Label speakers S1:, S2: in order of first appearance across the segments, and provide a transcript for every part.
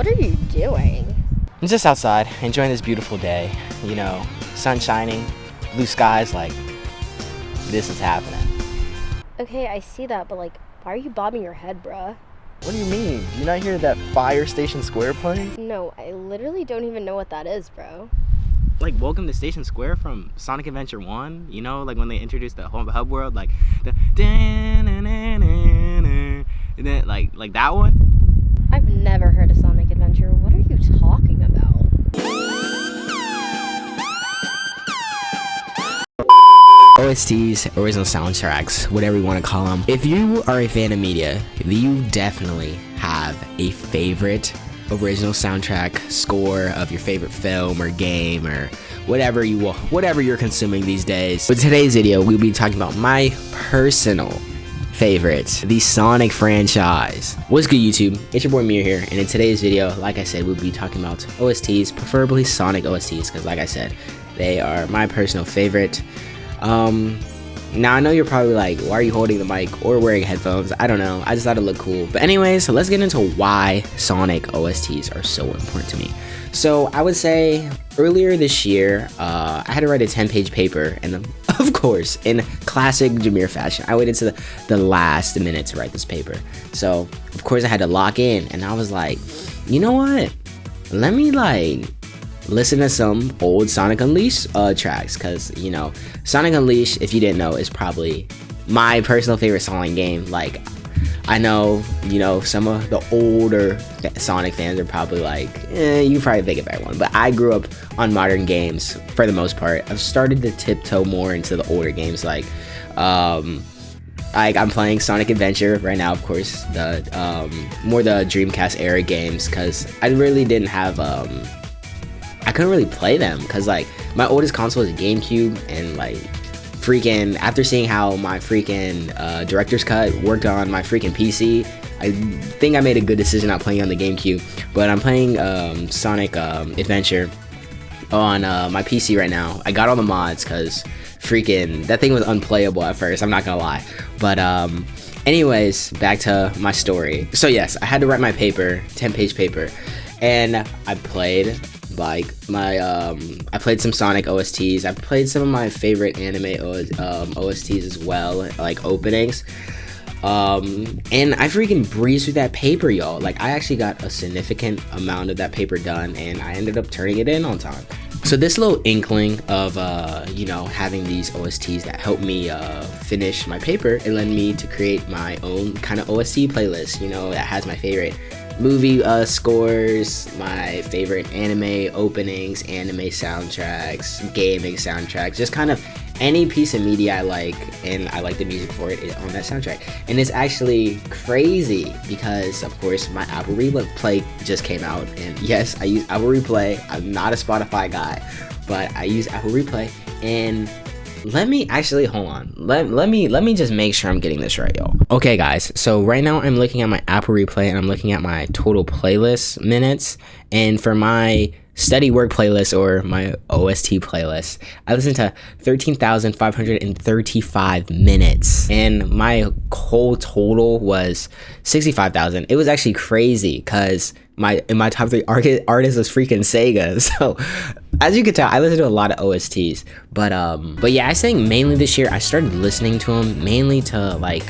S1: What are you doing?
S2: I'm just outside, enjoying this beautiful day. You know, sun shining, blue skies, like, this is happening.
S1: Okay, I see that, but like, why are you bobbing your head, bruh?
S2: What do you mean? Do you not hear that Fire Station Square playing?
S1: No, I literally don't even know what that is, bro.
S2: Like, Welcome to Station Square from Sonic Adventure 1, you know, like when they introduced the hub world, like, the and then, like that one?
S1: I've never heard of Sonic Adventure. What are you talking about?
S3: OSTs, original soundtracks, whatever you want to call them. If you are a fan of media, you definitely have a favorite original soundtrack score of your favorite film or game or whatever you're consuming these days. With today's video, we'll be talking about my personal favorite, the Sonic franchise. What's good, YouTube? It's your boy Mir here, and in today's video, like I said, we'll be talking about OSTs, preferably Sonic OSTs, because like I said, they are my personal favorite. Now I know you're probably like, why are you holding the mic or wearing headphones? I don't know, I just thought it looked cool. But anyways, so let's get into why Sonic OSTs are so important to me. So I would say earlier this year, I had to write a 10-page paper, and of course, in classic Jameer fashion, I waited to the last minute to write this paper. So of course I had to lock in, and I was like, you know what? Let me listen to some old Sonic Unleashed tracks, because you know, Sonic Unleashed, if you didn't know, is probably my personal favorite Sonic game. Like, I know, you know, some of the older Sonic fans are probably like, you probably think a better one, but I grew up on modern games for the most part. I've started to tiptoe more into the older games, like I'm playing Sonic Adventure right now, of course, the more the Dreamcast era games, because I really didn't have I couldn't really play them, because like my oldest console is a GameCube, and like freaking after seeing how my freaking director's cut worked on my freaking PC, I think I made a good decision not playing on the GameCube. But I'm playing Sonic Adventure on my PC right now. I got all the mods, because freaking that thing was unplayable at first, I'm not gonna lie. But anyways, back to my story. So yes, I had to write my paper, 10-page paper, and I played I played some Sonic OSTs. I played some of my favorite anime OSTs as well, like openings. And I freaking breezed through that paper, y'all. Like, I actually got a significant amount of that paper done, and I ended up turning it in on time. So this little inkling of you know, having these OSTs that helped me finish my paper, it led me to create my own kind of OST playlist, you know, that has my favorite movie scores, my favorite anime openings, anime soundtracks, gaming soundtracks, just kind of any piece of media I like, and I like the music for it on that soundtrack. And it's actually crazy because, of course, my Apple Replay just came out, and yes, I use Apple Replay. I'm not a Spotify guy, but I use Apple Replay, and let me actually hold on. Let me just make sure I'm getting this right, y'all. Okay, guys. So right now I'm looking at my Apple Replay, and I'm looking at my total playlist minutes. And for my study work playlist, or my OST playlist, I listened to 13,535 minutes, and my whole total was 65,000. It was actually crazy, because in my top 3 artists was freaking Sega. So as you can tell, I listen to a lot of OSTs, but yeah, I think mainly this year I started listening to them mainly to like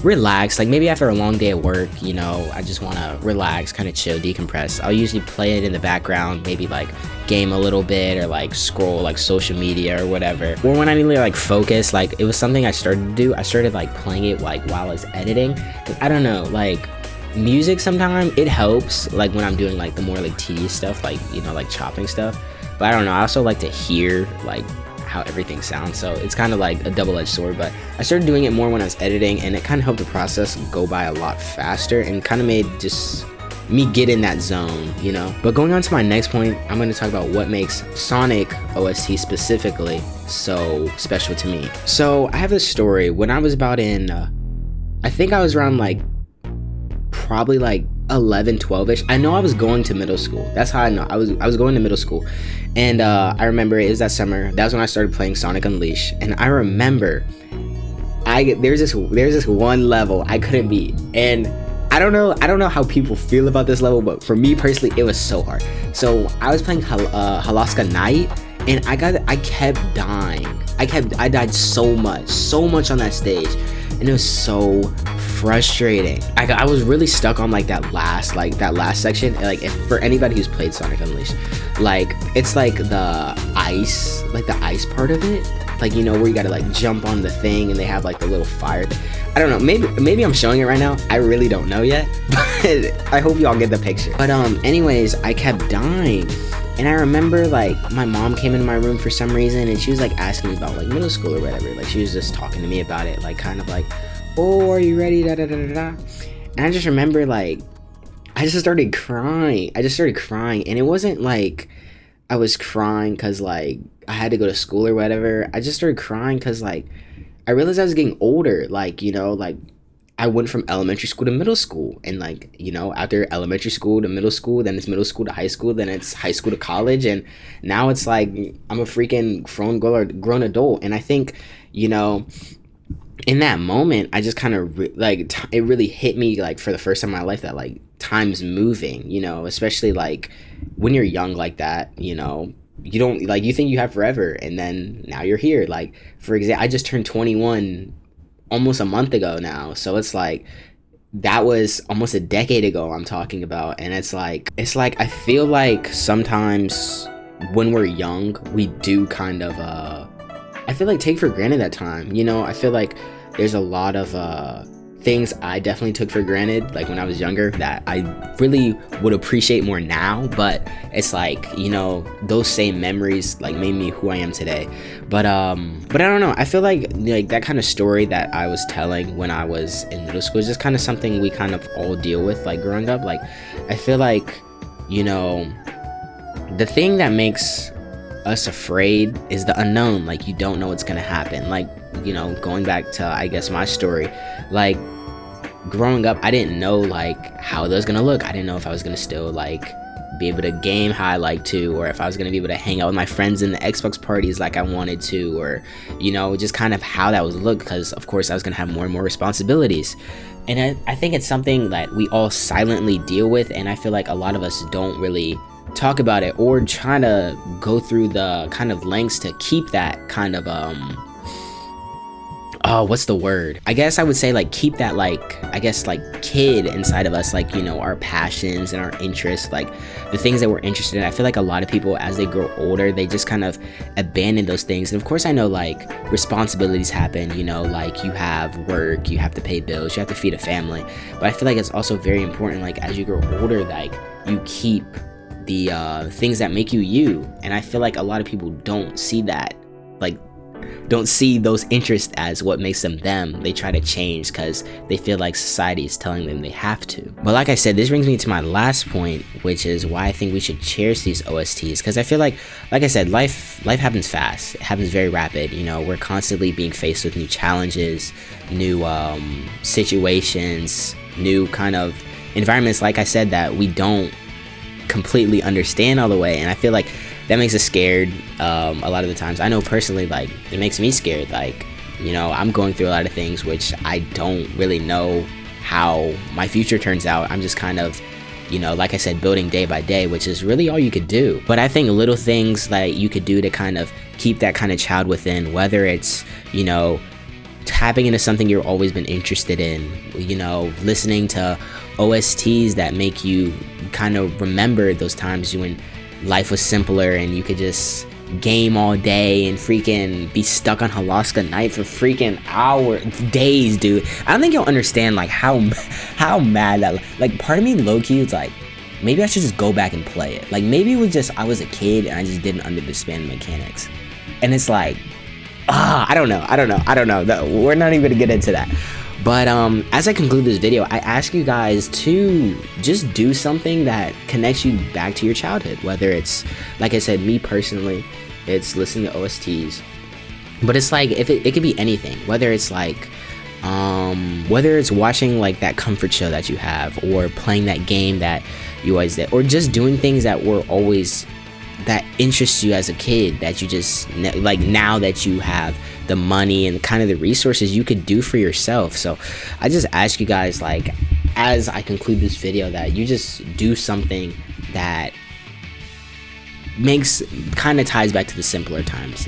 S3: relax, like maybe after a long day at work, you know, I just want to relax, kind of chill, decompress. I'll usually play it in the background, maybe like game a little bit, or like scroll like social media or whatever. Or when I need to like focus, like it was something I started to do. I started like playing it like while I was editing, 'cause I don't know, like music sometimes it helps, like when I'm doing like the more like tedious stuff, like, you know, like chopping stuff. But I don't know, I also like to hear like how everything sounds, so it's kind of like a double-edged sword. But I started doing it more when I was editing, and it kind of helped the process go by a lot faster, and kind of made just me get in that zone, you know. But going on to my next point, I'm going to talk about what makes Sonic OST specifically so special to me. So I have this story. When I was about in I think I was around like probably like 11, 12ish. I know I was going to middle school. That's how I know I was going to middle school. And I remember it was that summer. That was when I started playing Sonic Unleashed. And I remember there's this one level I couldn't beat, and I don't know how people feel about this level, but for me personally, it was so hard. So I was playing Alaska Night, and I kept dying. I died so much on that stage, and it was so frustrating. I was really stuck on like that last section. Like, if for anybody who's played Sonic Unleashed, like it's like the ice part of it, like, you know, where you gotta like jump on the thing and they have like the little fire I don't know, maybe I'm showing it right now, I really don't know yet, but I hope y'all get the picture. But anyways, I kept dying, and I remember like my mom came into my room for some reason, and she was like asking me about like middle school or whatever. Like, she was just talking to me about it, like kind of like, oh, are you ready, da da da da da. And I just remember like I just started crying, and it wasn't like I was crying because like I had to go to school or whatever. I just started crying because like I realized I was getting older. Like, you know, like I went from elementary school to middle school, and like, you know, after elementary school to middle school, then it's middle school to high school, then it's high school to college, and now it's like I'm a freaking grown adult. And I think, you know, in that moment, I just kind of it really hit me like for the first time in my life that like time's moving, you know, especially like when you're young like that, you know, you don't like, you think you have forever, and then now you're here. Like, for example, I just turned 21 almost a month ago now, so it's like that was almost a decade ago I'm talking about. And it's like I feel like sometimes when we're young we do kind of I feel like take for granted that time, you know. I feel like there's a lot of things I definitely took for granted, like when I was younger, that I really would appreciate more now. But it's like, you know, those same memories like made me who I am today. But I don't know, I feel like that kind of story that I was telling when I was in middle school is just kind of something we kind of all deal with, like growing up. Like, I feel like, you know, the thing that makes us afraid is the unknown. Like, you don't know what's gonna happen. Like, you know, going back to, I guess, my story, like growing up, I didn't know like how that was gonna look. I didn't know if I was gonna still like be able to game how I like to, or if I was gonna be able to hang out with my friends in the Xbox parties like I wanted to, or, you know, just kind of how that would look, because of course I was gonna have more and more responsibilities. And I think it's something that we all silently deal with, and I feel like a lot of us don't really talk about it or try to go through the kind of lengths to keep that kind of what's the word? I guess I would say like keep that like, I guess like kid inside of us, like, you know, our passions and our interests, like the things that we're interested in. I feel like a lot of people, as they grow older, they just kind of abandon those things. And of course I know like responsibilities happen, you know, like you have work, you have to pay bills, you have to feed a family. But I feel like it's also very important, like as you grow older, like you keep the things that make you you. And I feel like a lot of people don't see that, like don't see those interests as what makes them them. They try to change because they feel like society is telling them they have to. But like I said, this brings me to my last point, which is why I think we should cherish these OSTs, because I feel like I said, life happens fast. It happens very rapid. You know, we're constantly being faced with new challenges, new situations, new kind of environments, like I said, that we don't completely understand all the way. And I feel like that makes us scared a lot of the times. I know personally, like, it makes me scared. Like, you know, I'm going through a lot of things which I don't really know how my future turns out. I'm just kind of, you know, like I said, building day by day, which is really all you could do. But I think little things that you could do to kind of keep that kind of child within, whether it's, you know, tapping into something you've always been interested in, you know, listening to OSTs that make you kind of remember those times when life was simpler and you could just game all day and freaking be stuck on Alaska Night for freaking hours, days, dude. I don't think you'll understand like how mad that, like, part of me low-key was like, maybe I should just go back and play it. Like, maybe it was just I was a kid and I just didn't understand the mechanics. And it's like, I don't know. We're not even gonna get into that. But as I conclude this video, I ask you guys to just do something that connects you back to your childhood. Whether it's, like I said, me personally, it's listening to OSTs. But it's like, if it could be anything. Whether it's like, whether it's watching like that comfort show that you have, or playing that game that you always did, or just doing things that were always, that interests you as a kid, that you just, like, now that you have the money and kind of the resources, you could do for yourself. So I just ask you guys, like, as I conclude this video, that you just do something that kind of ties back to the simpler times,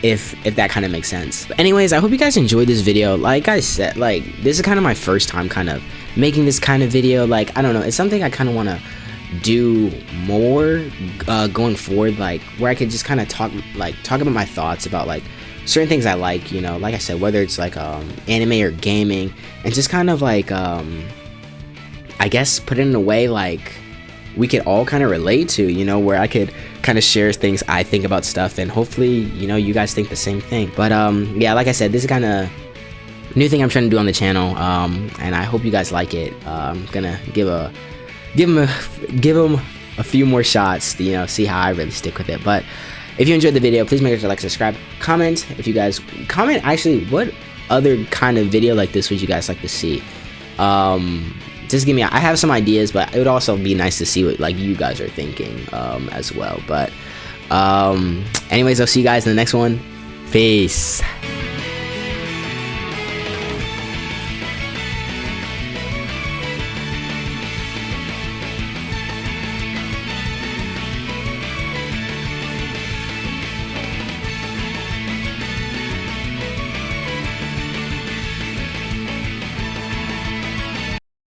S3: if that kind of makes sense. But anyways, I hope you guys enjoyed this video. Like I said, like, this is kind of my first time kind of making this kind of video. Like, I don't know, it's something I kind of want to do more going forward, like where I could just kind of talk about my thoughts about like certain things I like, you know, like I said, whether it's like anime or gaming, and just kind of like I guess put it in a way like we could all kind of relate to, you know, where I could kind of share things I think about stuff, and hopefully, you know, you guys think the same thing. But yeah, like I said, this is kind of new thing I'm trying to do on the channel, and I hope you guys like it. I'm gonna give them a few more shots to, you know, see how I really stick with it. But if you enjoyed the video, please make sure to like, subscribe, comment. If you guys comment, actually, what other kind of video like this would you guys like to see? Just give me, I have some ideas, but it would also be nice to see what like you guys are thinking as well. But anyways, I'll see you guys in the next one. Peace.